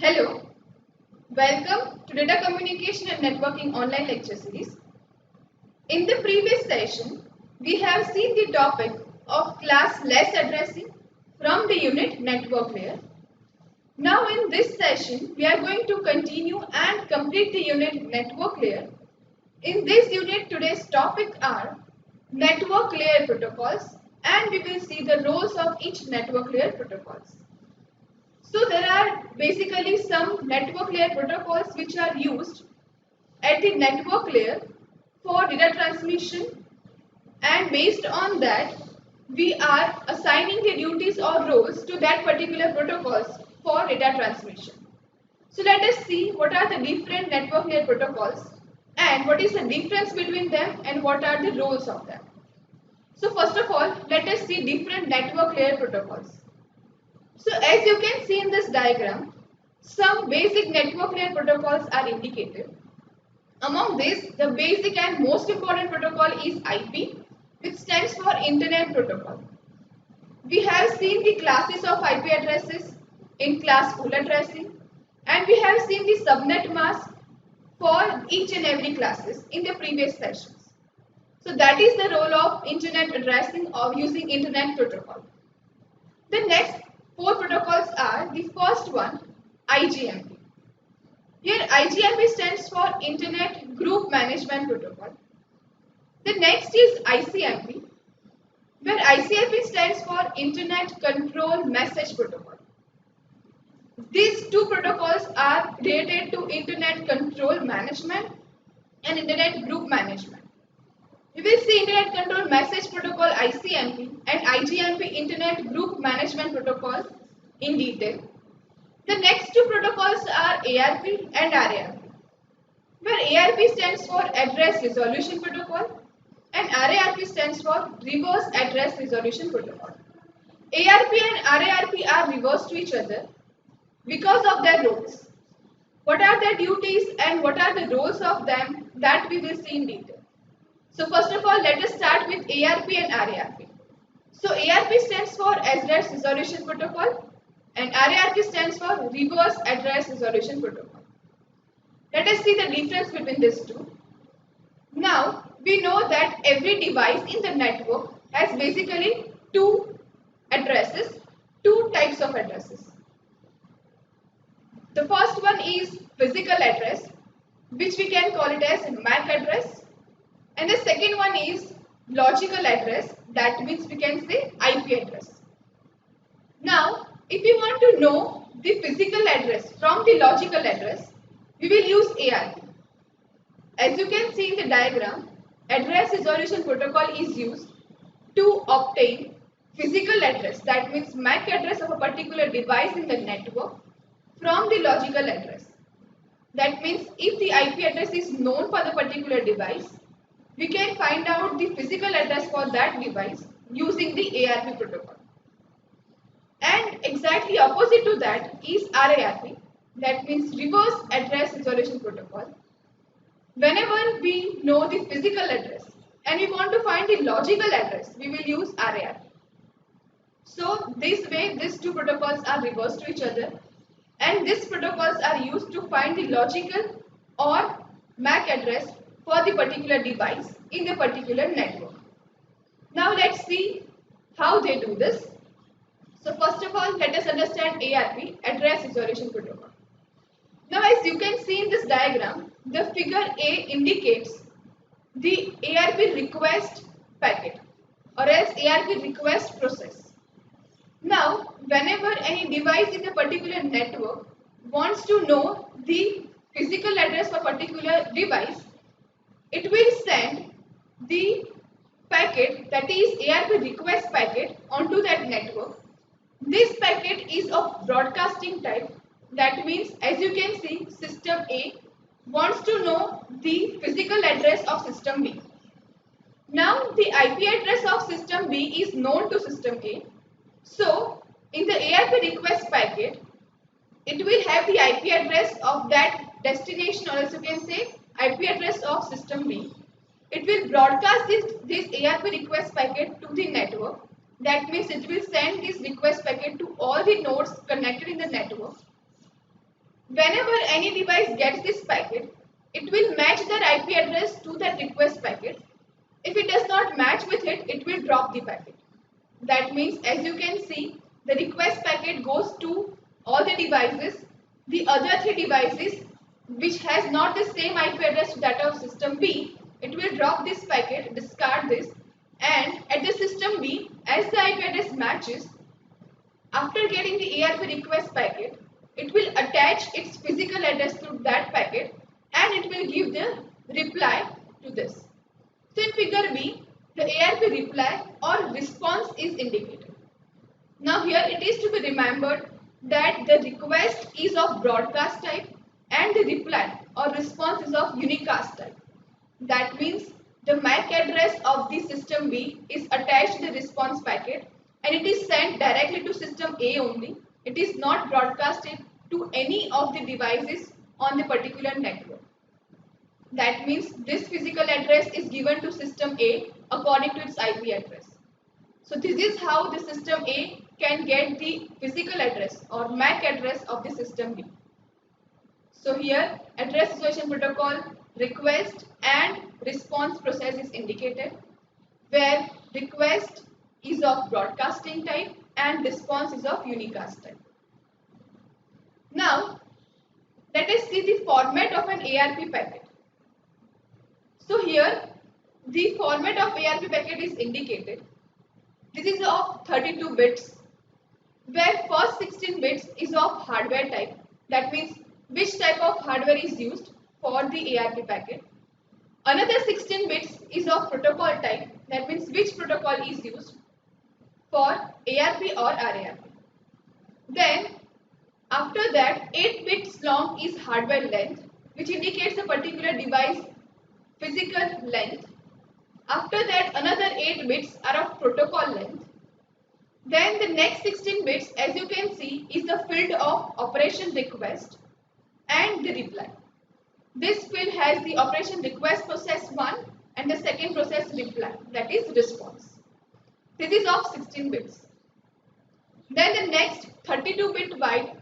Hello, welcome to Data Communication and Networking online lecture series. In the previous session, we have seen the topic of classless addressing from the unit network layer. Now in this session, we are going to continue and complete the unit network layer. In this unit, today's topic are network layer protocols, and we will see the roles of each network layer protocols. So there are basically some network layer protocols which are used at the network layer for data transmission, and based on that we are assigning the duties or roles to that particular protocols for data transmission. So let us see what are the different network layer protocols and what is the difference between them and what are the roles of them. So first of all, let us see different network layer protocols. So as you can see in this diagram, some basic network layer protocols are indicated. Among these, the basic and most important protocol is IP, which stands for Internet Protocol. We have seen the classes of IP addresses in class full addressing, and we have seen the subnet mask for each and every classes in the previous sessions. So that is the role of Internet addressing or using Internet Protocol. The next four protocols are the first one, IGMP. Here IGMP stands for Internet Group Management Protocol. The next is ICMP, where ICMP stands for Internet Control Message Protocol. These two protocols are related to Internet Control Management and Internet Group Management. We will see Internet Control Message Protocol ICMP and IGMP Internet Group Management Protocol in detail. The next two protocols are ARP and RARP, where ARP stands for Address Resolution Protocol and RARP stands for Reverse Address Resolution Protocol. ARP and RARP are reversed to each other because of their roles. What are their duties and what are the roles of them, that we will see in detail. So first of all, let us start with ARP and RARP. So ARP stands for Address Resolution Protocol and RARP stands for Reverse Address Resolution Protocol. Let us see the difference between these two. Now, we know that every device in the network has basically two addresses, two types of addresses. The first one is physical address, which we can call it as MAC address. And the second one is logical address, that means we can say IP address. Now, if you want to know the physical address from the logical address, we will use ARP. As you can see in the diagram, Address Resolution Protocol is used to obtain physical address, that means MAC address of a particular device in the network from the logical address. That means if the IP address is known for the particular device, we can find out the physical address for that device using the ARP protocol. And exactly opposite to that is RARP, that means Reverse Address Resolution Protocol. Whenever we know the physical address and we want to find the logical address, we will use RARP. So this way these two protocols are reversed to each other, and these protocols are used to find the logical or MAC address for the particular device in the particular network. Now let's see how they do this. So first of all, let us understand ARP, Address Resolution Protocol. Now as you can see in this diagram, the figure A indicates the ARP request packet or else ARP request process. Now whenever any device in a particular network wants to know the physical address for a particular device, it will send the packet, that is ARP request packet, onto that network. This packet is of broadcasting type, That means, as you can see, system A wants to know the physical address of system B. Now the IP address of system B is known to system A. So in the ARP request packet, it will have the IP address of that destination, or as you can say IP address of system B. It will broadcast this ARP request packet to the network. That means it will send this request packet to all the nodes connected in the network. Whenever any device gets this packet, it will match their IP address to that request packet. If it does not match with it, it will drop the packet. That means, as you can see, the request packet goes to all the devices. The other three devices which has not the same IP address to that of system B, it will drop this packet, discard this, and at the system B, as the IP address matches, after getting the ARP request packet, it will attach its physical address to that packet and it will give the reply to this. So in figure B, the ARP reply or response is indicated. Now here it is to be remembered that the request is of broadcast type and the reply or response is of unicast type. That means the MAC address of the system B is attached to the response packet and it is sent directly to system A only. It is not broadcasted to any of the devices on the particular network. That means this physical address is given to system A according to its IP address. So this is how the system A can get the physical address or MAC address of the system B. So here address resolution protocol request and response process is indicated, where request is of broadcasting type and response is of unicast type. Now let us see the format of an ARP packet. So here the format of ARP packet is indicated. This is of 32 bits, where first 16 bits is of hardware type. That means which type of hardware is used for the ARP packet. Another 16 bits is of protocol type. That means which protocol is used for ARP or RARP. Then after that 8 bits long is hardware length, which indicates a particular device physical length. After that another 8 bits are of protocol length. Then the next 16 bits, as you can see, is the field of operation request and the reply. This field has the operation request process 1 and the second process reply, that is response. This is of 16 bits. Then the next 32-bit wide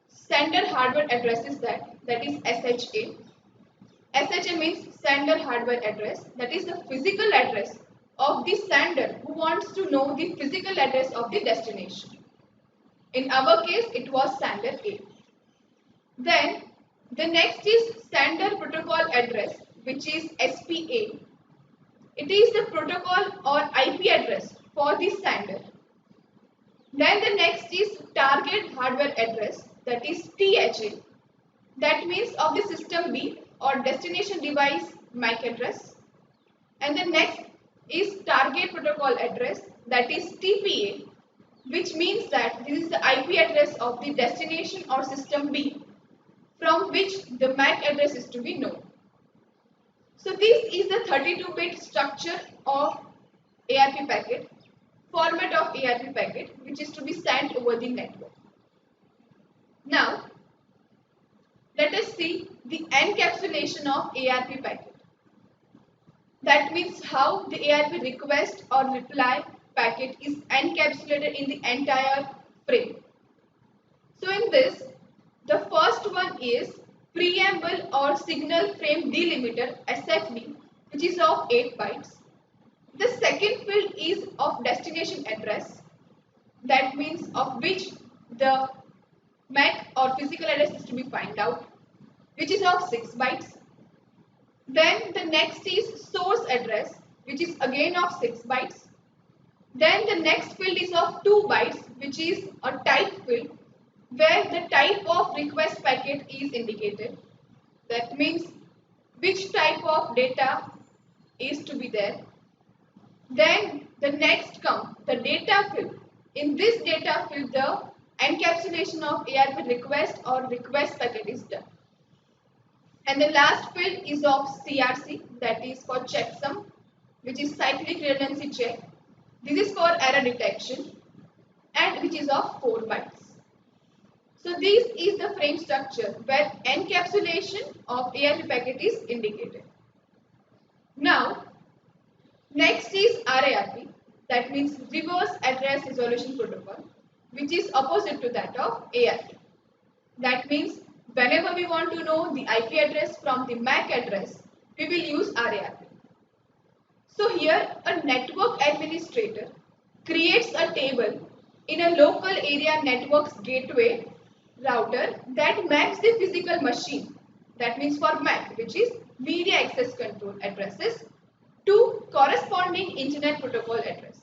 sender hardware address is that is SHA. SHA means sender hardware address, that is the physical address of the sender who wants to know the physical address of the destination. In our case, it was sender A. Then the next is sender protocol address, which is SPA. It is the protocol or IP address for the sender. Then the next is target hardware address, that is THA. That means of the system B or destination device MAC address. And the next is target protocol address, that is TPA, which means that this is the IP address of the destination or system B from which the MAC address is to be known. So this is the 32-bit structure of ARP packet, format of ARP packet, which is to be sent over the network. Now let us see the encapsulation of ARP packet. That means how the ARP request or reply packet is encapsulated in the entire frame. So in this, the first one is preamble or signal frame delimiter SFD, which is of 8 bytes. The second field is of destination address, that means of which the MAC or physical address is to be found out, which is of 6 bytes. Then the next is source address, which is again of 6 bytes. Then the next field is of 2 bytes, which is a type field, where the type of request packet is indicated. That means which type of data is to be there. Then the next comes the data field. In this data field, the encapsulation of ARP request or request packet is done. And the last field is of CRC, that is for checksum, which is cyclic redundancy check. This is for error detection and which is of 4 bytes. So this is the frame structure where encapsulation of ARP packet is indicated. Now, next is RARP, that means Reverse Address Resolution Protocol, which is opposite to that of ARP. That means whenever we want to know the IP address from the MAC address, we will use RARP. So here a network administrator creates a table in a local area network's gateway router that maps the physical machine, that means for MAC, which is media access control addresses, to corresponding internet protocol address.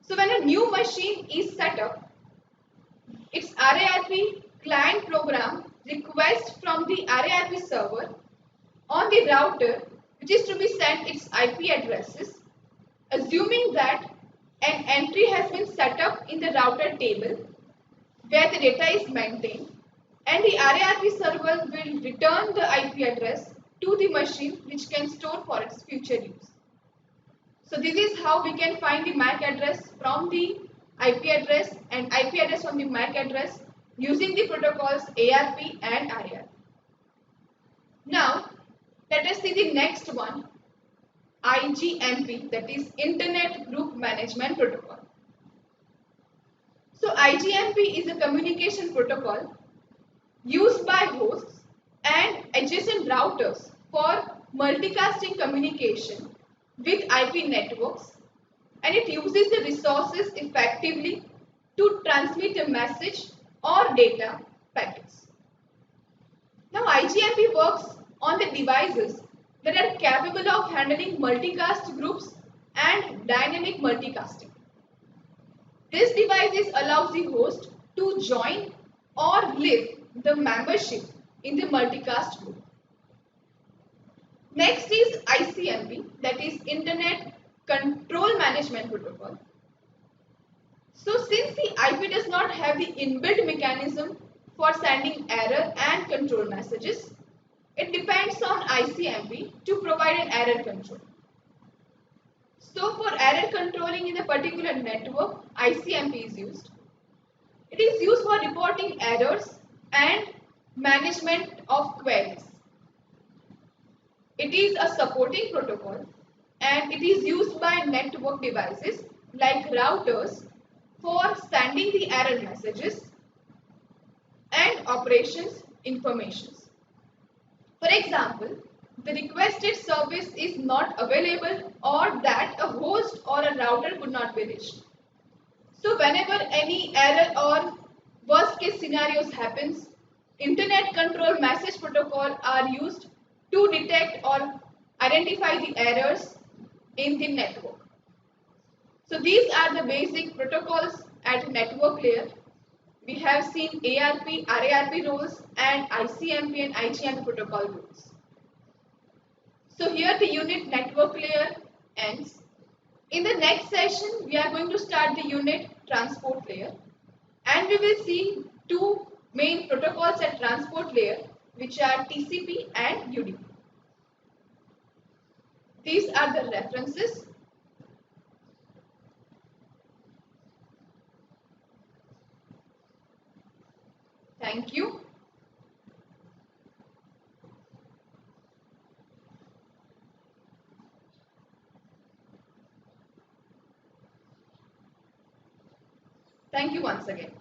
So when a new machine is set up, its RARP client program requests from the RARP server on the router, which is to be sent its IP addresses, assuming that an entry has been set up in the router table where the data is maintained, and the RARP server will return the IP address to the machine which can store for its future use. So this is how we can find the MAC address from the IP address and IP address from the MAC address using the protocols ARP and RARP. Now let us see the next one, IGMP, that is Internet Group Management Protocol. So IGMP is a communication protocol used by hosts and adjacent routers for multicasting communication with IP networks, and it uses the resources effectively to transmit a message or data packets. Now IGMP works on the devices that are capable of handling multicast groups and dynamic multicasting. This device allows the host to join or leave the membership in the multicast group. Next is ICMP, that is Internet Control Management Protocol. So since the IP does not have the inbuilt mechanism for sending error and control messages, it depends on ICMP to provide an error control. So for error controlling in a particular network, ICMP is used. It is used for reporting errors and management of queries. It is a supporting protocol and it is used by network devices like routers for sending the error messages and operations informations. For example, the requested service is not available or that a host or a router could not be reached. So whenever any error or worst case scenarios happens, Internet Control Message Protocol are used to detect or identify the errors in the network. So these are the basic protocols at network layer. We have seen ARP, RARP roles and ICMP and IGMP protocol rules. So here the unit network layer ends. In the next session, we are going to start the unit transport layer, and we will see two main protocols at transport layer, which are TCP and UDP. These are the references. Thank you. Thank you once again.